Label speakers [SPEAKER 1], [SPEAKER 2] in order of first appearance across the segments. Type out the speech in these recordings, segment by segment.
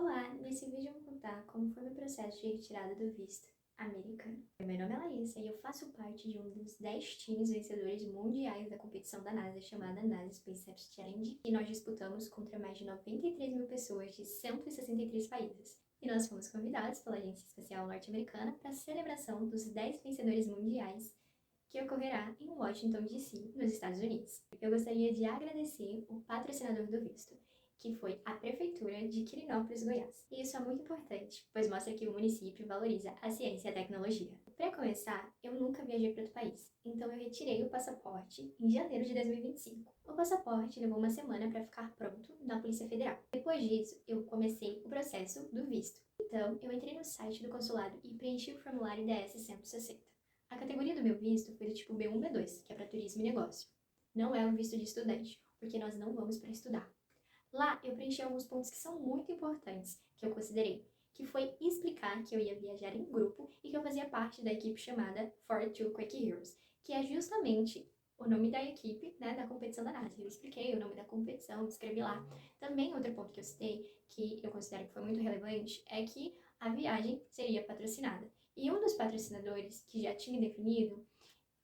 [SPEAKER 1] Olá, nesse vídeo eu vou contar como foi meu processo de retirada do visto americano. Meu nome é Laísa e eu faço parte de um dos 10 times vencedores mundiais da competição da NASA chamada NASA Space Apps Challenge, e nós disputamos contra mais de 93 mil pessoas de 163 países. E nós fomos convidados pela Agência Espacial Norte-Americana para a celebração dos 10 vencedores mundiais que ocorrerá em Washington, D.C., nos Estados Unidos. Eu gostaria de agradecer o patrocinador do visto, que foi a Prefeitura de Quirinópolis, Goiás. E isso é muito importante, pois mostra que o município valoriza a ciência e a tecnologia. Para começar, eu nunca viajei para outro país, então eu retirei o passaporte em janeiro de 2025. O passaporte levou uma semana para ficar pronto na Polícia Federal. Depois disso, eu comecei o processo do visto. Então, eu entrei no site do consulado e preenchi o formulário DS-160. A categoria do meu visto foi do tipo B1, B2, que é para turismo e negócio. Não é um visto de estudante, porque nós não vamos para estudar. Lá eu preenchi alguns pontos que são muito importantes, que eu considerei, que foi explicar que eu ia viajar em grupo e que eu fazia parte da equipe chamada 42 Quick Heroes, que é justamente o nome da equipe, né, da competição da NASA. Eu expliquei o nome da competição, escrevi lá. Também outro ponto que eu citei, que eu considero que foi muito relevante, é que a viagem seria patrocinada. E um dos patrocinadores que já tinha definido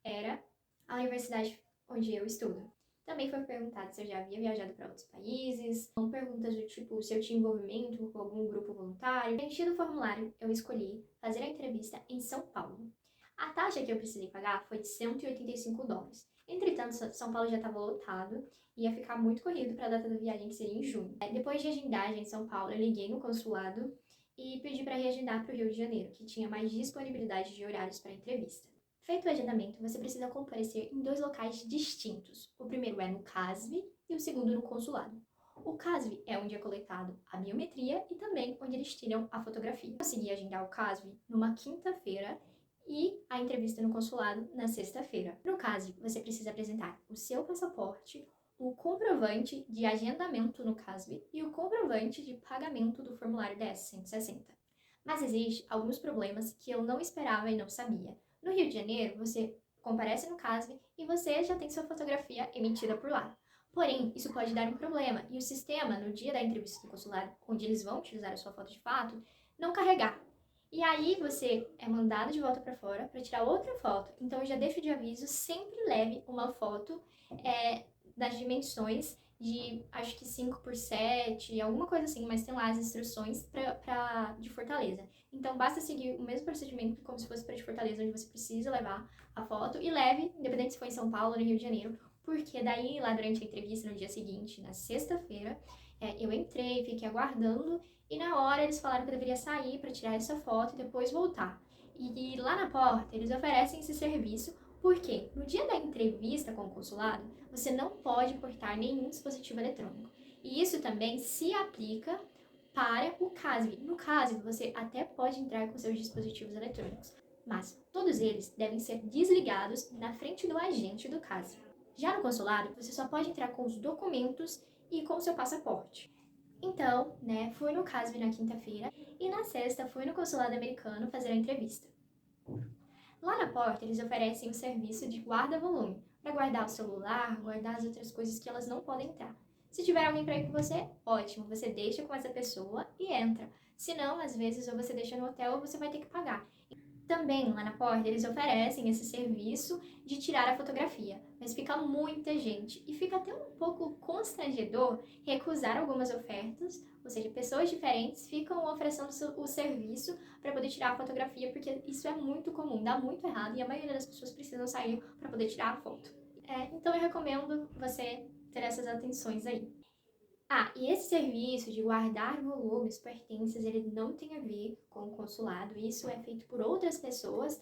[SPEAKER 1] era a universidade onde eu estudo. Também foi perguntado se eu já havia viajado para outros países, são perguntas do tipo se eu tinha envolvimento com algum grupo voluntário. Preenchido o formulário, eu escolhi fazer a entrevista em São Paulo. A taxa que eu precisei pagar foi de $185. Entretanto, São Paulo já estava lotado e ia ficar muito corrido para a data da viagem, que seria em junho. Depois de agendagem em São Paulo, eu liguei no consulado e pedi para reagendar para o Rio de Janeiro, que tinha mais disponibilidade de horários para a entrevista. Feito o agendamento, você precisa comparecer em 2 locais distintos. O primeiro é no CASV e o segundo no consulado. O CASV é onde é coletado a biometria e também onde eles tiram a fotografia. Eu consegui agendar o CASV numa quinta-feira e a entrevista no consulado na sexta-feira. No CASV, você precisa apresentar o seu passaporte, o comprovante de agendamento no CASV e o comprovante de pagamento do formulário DS-160. Mas existem alguns problemas que eu não esperava e não sabia. No Rio de Janeiro, você comparece no CASV e você já tem sua fotografia emitida por lá. Porém, isso pode dar um problema e o sistema, no dia da entrevista do consulado, onde eles vão utilizar a sua foto de fato, não carregar. E aí você é mandado de volta para fora para tirar outra foto. Então eu já deixo de aviso, sempre leve uma foto das dimensões de, acho que 5x7, alguma coisa assim, mas tem lá as instruções de Fortaleza. Então basta seguir o mesmo procedimento como se fosse para de Fortaleza, onde você precisa levar a foto, e leve, independente se for em São Paulo ou no Rio de Janeiro, porque daí lá durante a entrevista no dia seguinte, na sexta-feira, eu entrei, fiquei aguardando, e na hora eles falaram que eu deveria sair para tirar essa foto e depois voltar. E lá na porta eles oferecem esse serviço, porque no dia da entrevista com o consulado, você não pode portar nenhum dispositivo eletrônico. E isso também se aplica para o CASV. No CASV, você até pode entrar com seus dispositivos eletrônicos, mas todos eles devem ser desligados na frente do agente do CASV. Já no consulado, você só pode entrar com os documentos e com o seu passaporte. Então, fui no CASV na quinta-feira e na sexta fui no consulado americano fazer a entrevista. Lá na porta, eles oferecem o serviço de guarda-volume, para guardar o celular, guardar as outras coisas que elas não podem entrar. Se tiver alguém para ir com você, ótimo, você deixa com essa pessoa e entra. Se não, às vezes, ou você deixa no hotel ou você vai ter que pagar. Também, lá na porta, eles oferecem esse serviço de tirar a fotografia, mas fica muita gente e fica até um pouco constrangedor recusar algumas ofertas, ou seja, pessoas diferentes ficam oferecendo o serviço para poder tirar a fotografia, porque isso é muito comum, dá muito errado e a maioria das pessoas precisam sair para poder tirar a foto. Então eu recomendo você ter essas atenções aí. E esse serviço de guardar volumes, pertences, ele não tem a ver com o consulado, isso é feito por outras pessoas,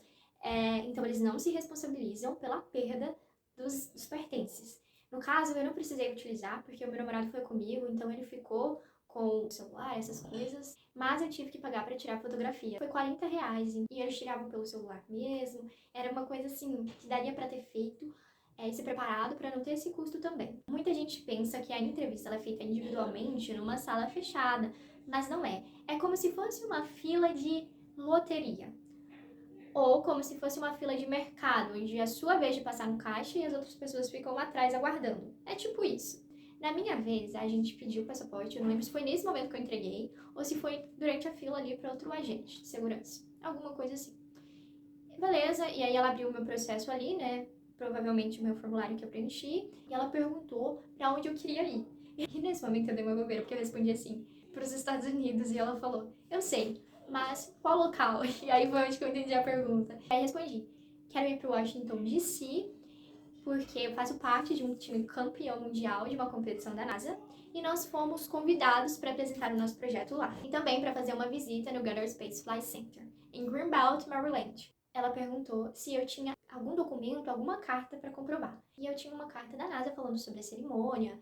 [SPEAKER 1] então eles não se responsabilizam pela perda dos pertences. No caso, eu não precisei utilizar, porque o meu namorado foi comigo, então ele ficou com o celular, essas coisas, mas eu tive que pagar para tirar a fotografia. Foi R$ 40 e eles tiravam pelo celular mesmo, era uma coisa assim que daria para ter feito, e ser preparado para não ter esse custo também. Muita gente pensa que a entrevista ela é feita individualmente numa sala fechada, mas não é. É como se fosse uma fila de loteria. Ou como se fosse uma fila de mercado, onde é a sua vez de passar no caixa e as outras pessoas ficam atrás aguardando. É tipo isso. Na minha vez, a gente pediu o passaporte, eu não lembro se foi nesse momento que eu entreguei, ou se foi durante a fila ali para outro agente de segurança. Alguma coisa assim. Beleza, e aí ela abriu o meu processo ali, né? Provavelmente o meu formulário que eu preenchi, e ela perguntou pra onde eu queria ir. E nesse momento eu dei uma bobeira, porque eu respondi assim, pros Estados Unidos, e ela falou, eu sei, mas qual local? E aí foi onde que eu entendi a pergunta. Aí eu respondi, quero ir pro Washington DC, porque eu faço parte de um time campeão mundial de uma competição da NASA, e nós fomos convidados para apresentar o nosso projeto lá. E também para fazer uma visita no Goddard Space Flight Center, em Greenbelt, Maryland. Ela perguntou se eu tinha algum documento, alguma carta para comprovar. E eu tinha uma carta da NASA falando sobre a cerimônia,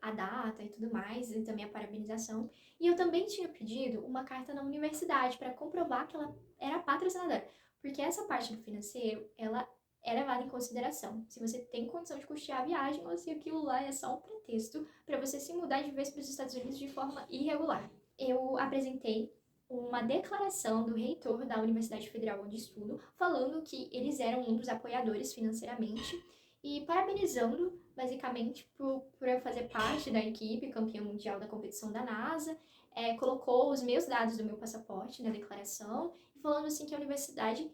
[SPEAKER 1] a data e tudo mais, e também a parabenização. E eu também tinha pedido uma carta na universidade para comprovar que ela era patrocinadora. Porque essa parte do financeiro, ela é levada em consideração. Se você tem condição de custear a viagem ou se aquilo lá é só um pretexto para você se mudar de vez para os Estados Unidos de forma irregular. Eu apresentei uma declaração do reitor da Universidade Federal onde estudo, falando que eles eram um dos apoiadores financeiramente e parabenizando, basicamente, por eu fazer parte da equipe campeã mundial da competição da NASA, colocou os meus dados do meu passaporte na declaração, e falando assim que a universidade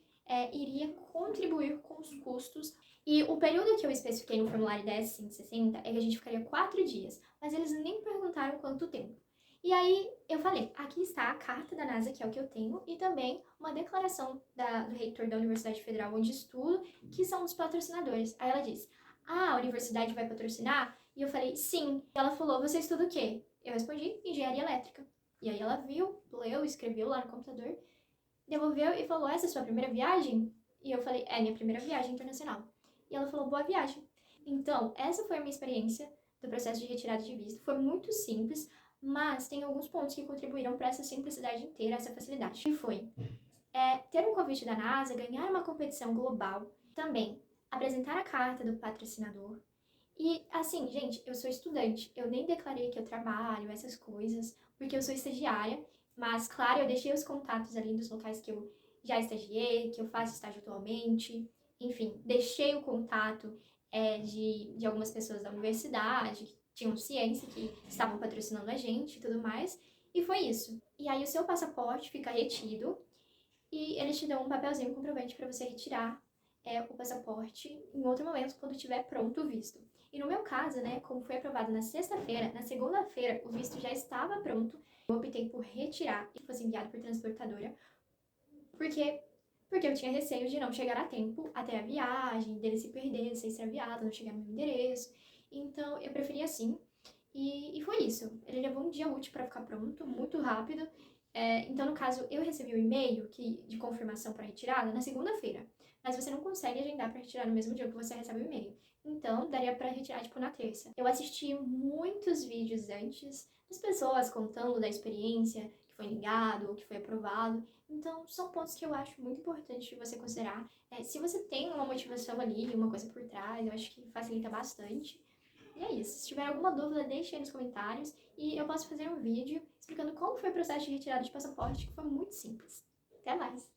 [SPEAKER 1] iria contribuir com os custos. E o período que eu especifiquei no formulário 10.160 é que a gente ficaria 4 dias, mas eles nem perguntaram quanto tempo. E aí eu falei, aqui está a carta da NASA, que é o que eu tenho, e também uma declaração do reitor da Universidade Federal onde estudo, que são os patrocinadores. Aí ela disse, a universidade vai patrocinar? E eu falei, sim. Ela falou, você estuda o quê? Eu respondi, engenharia elétrica. E aí ela viu, leu, escreveu lá no computador, devolveu e falou, essa é a sua primeira viagem? E eu falei, é minha primeira viagem internacional. E ela falou, boa viagem. Então, essa foi a minha experiência do processo de retirada de visto. Foi muito simples, mas tem alguns pontos que contribuíram para essa simplicidade inteira, essa facilidade. Que foi ter um convite da NASA, ganhar uma competição global, também apresentar a carta do patrocinador. E assim, gente, eu sou estudante, eu nem declarei que eu trabalho, essas coisas, porque eu sou estagiária, mas claro, eu deixei os contatos ali dos locais que eu já estagiei, que eu faço estágio atualmente, enfim, deixei o contato de algumas pessoas da universidade, que tinham ciência, que estavam patrocinando a gente e tudo mais, e foi isso. E aí o seu passaporte fica retido, e eles te dão um papelzinho comprovante para você retirar o passaporte em outro momento, quando estiver pronto o visto. E no meu caso, né, como foi aprovado na sexta-feira, na segunda-feira o visto já estava pronto. Eu optei por retirar e fosse enviado por transportadora, porque eu tinha receio de não chegar a tempo até a viagem, dele se perder, ser extraviado, não chegar no meu endereço. Então eu preferi assim. E foi isso. Ele levou um dia útil para ficar pronto, muito rápido. Então, no caso, eu recebi o e-mail de confirmação para retirada na segunda-feira. Mas você não consegue agendar para retirar no mesmo dia que você recebe o e-mail. Então, daria para retirar, tipo, na terça. Eu assisti muitos vídeos antes das pessoas contando da experiência, que foi negado, que foi aprovado. Então, são pontos que eu acho muito importante de você considerar. Se você tem uma motivação ali, uma coisa por trás, eu acho que facilita bastante. E é isso. Se tiver alguma dúvida, deixe aí nos comentários e eu posso fazer um vídeo explicando como foi o processo de retirada de passaporte, que foi muito simples. Até mais!